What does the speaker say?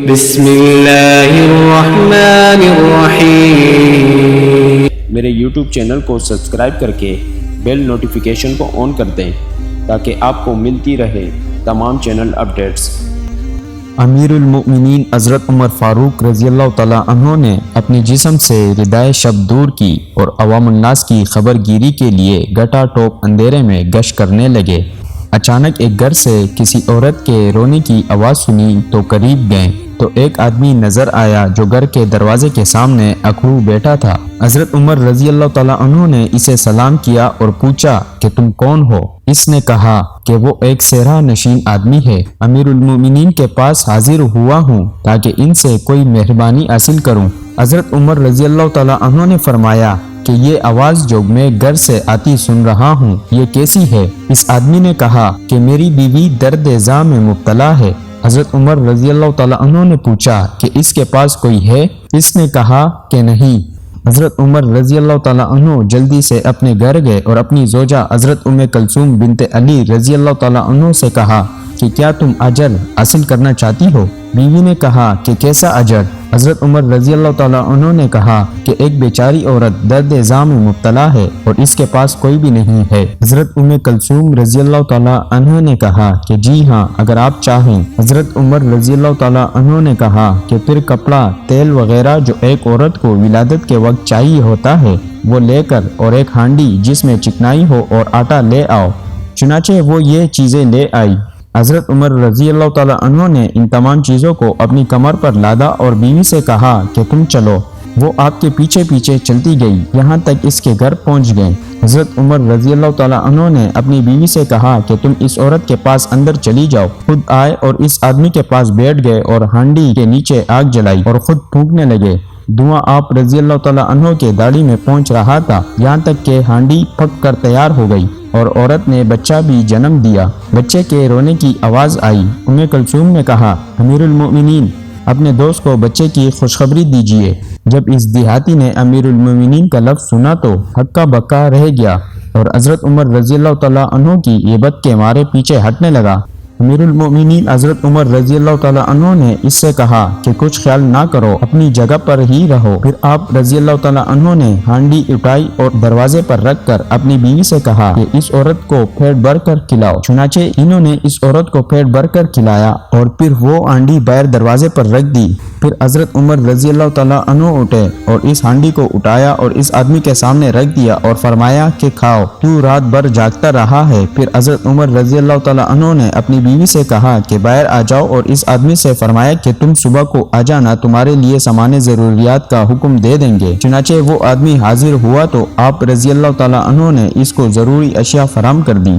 بسم اللہ الرحمن الرحیم۔ میرے یوٹیوب چینل کو سبسکرائب کر کے بیل نوٹیفیکیشن کو آن کر دیں تاکہ آپ کو ملتی رہے تمام چینل اپڈیٹس۔ امیر المؤمنین حضرت عمر فاروق رضی اللہ تعالیٰ عنہ نے اپنے جسم سے ردائے شب دور کی اور عوام الناس کی خبر گیری کے لیے گٹا ٹوپ اندھیرے میں گشت کرنے لگے۔ اچانک ایک گھر سے کسی عورت کے رونے کی آواز سنی تو قریب گئے تو ایک آدمی نظر آیا جو گھر کے دروازے کے سامنے اکھڑو بیٹھا تھا۔ حضرت عمر رضی اللہ تعالیٰ عنہ نے اسے سلام کیا اور پوچھا کہ تم کون ہو؟ اس نے کہا کہ وہ ایک صحرا نشین آدمی ہے، امیر المومنین کے پاس حاضر ہوا ہوں تاکہ ان سے کوئی مہربانی حاصل کروں۔ حضرت عمر رضی اللہ تعالیٰ عنہ نے فرمایا کہ یہ آواز جو میں گھر سے آتی سن رہا ہوں یہ کیسی ہے؟ اس آدمی نے کہا کہ میری بیوی درد زا میں مبتلا ہے۔ حضرت عمر رضی اللہ تعالیٰ عنہ نے پوچھا کہ اس کے پاس کوئی ہے؟ اس نے کہا کہ نہیں۔ حضرت عمر رضی اللہ تعالیٰ عنہ جلدی سے اپنے گھر گئے اور اپنی زوجہ حضرت ام کلثوم بنت علی رضی اللہ تعالیٰ عنہ سے کہا کہ کیا تم اجر حاصل کرنا چاہتی ہو؟ بیوی نے کہا کہ کیسا اجر؟ حضرت عمر رضی اللہ تعالیٰ عنہ نے کہا کہ ایک بیچاری عورت درد زا میں مبتلا ہے اور اس کے پاس کوئی بھی نہیں ہے۔ حضرت ام کلثوم رضی اللہ تعالیٰ عنہ نے کہا کہ جی ہاں اگر آپ چاہیں۔ حضرت عمر رضی اللہ تعالیٰ عنہ نے کہا کہ پھر کپڑا، تیل وغیرہ جو ایک عورت کو ولادت کے وقت چاہیے ہوتا ہے وہ لے کر اور ایک ہانڈی جس میں چکنائی ہو اور آٹا لے آؤ۔ چنانچہ وہ یہ چیزیں لے آئی۔ حضرت عمر رضی اللہ تعالیٰ عنہ نے ان تمام چیزوں کو اپنی کمر پر لادا اور بیوی سے کہا کہ تم چلو۔ وہ آپ کے پیچھے پیچھے چلتی گئی یہاں تک اس کے گھر پہنچ گئے۔ حضرت عمر رضی اللہ تعالیٰ عنہ نے اپنی بیوی سے کہا کہ تم اس عورت کے پاس اندر چلی جاؤ۔ خود آئے اور اس آدمی کے پاس بیٹھ گئے اور ہانڈی کے نیچے آگ جلائی اور خود پھونکنے لگے۔ دھواں آپ رضی اللہ تعالیٰ عنہ کے داڑھی میں پہنچ رہا تھا یہاں تک کہ ہانڈی پک کر تیار ہو گئی اور عورت نے بچہ بھی جنم دیا۔ بچے کے رونے کی آواز آئی۔ ام کلثوم نے کہا امیر المؤمنین اپنے دوست کو بچے کی خوشخبری دیجیے۔ جب اس دیہاتی نے امیر المؤمنین کا لفظ سنا تو ہکا بکا رہ گیا اور حضرت عمر رضی اللہ تعالیٰ عنہ کی غیبت کے مارے پیچھے ہٹنے لگا۔ امیر المؤمنین حضرت عمر رضی اللہ تعالیٰ عنہ نے اس سے کہا کہ کچھ خیال نہ کرو، اپنی جگہ پر ہی رہو۔ پھر آپ رضی اللہ تعالیٰ عنہ نے ہانڈی اٹھائی اور دروازے پر رکھ کر اپنی بیوی سے کہا کہ اس عورت کو پیٹ بھر کر کھلاؤ۔ چنانچہ انہوں نے اس عورت کو پیٹ بھر کر کھلایا اور پھر وہ ہانڈی باہر دروازے پر رکھ دی۔ پھر حضرت عمر رضی اللہ تعالیٰ عنہ اٹھے اور اس ہانڈی کو اٹھایا اور اس آدمی کے سامنے رکھ دیا اور فرمایا کہ کھاؤ، تو رات بھر جاگتا رہا ہے۔ پھر حضرت عمر رضی اللہ تعالیٰ عنہ نے اپنی بیوی سے کہا کہ باہر آ جاؤ اور اس آدمی سے فرمایا کہ تم صبح کو آ جانا، تمہارے لیے سامان ضروریات کا حکم دے دیں گے۔ چنانچہ وہ آدمی حاضر ہوا تو آپ رضی اللہ تعالیٰ عنہ نے اس کو ضروری اشیاء فراہم کر دی۔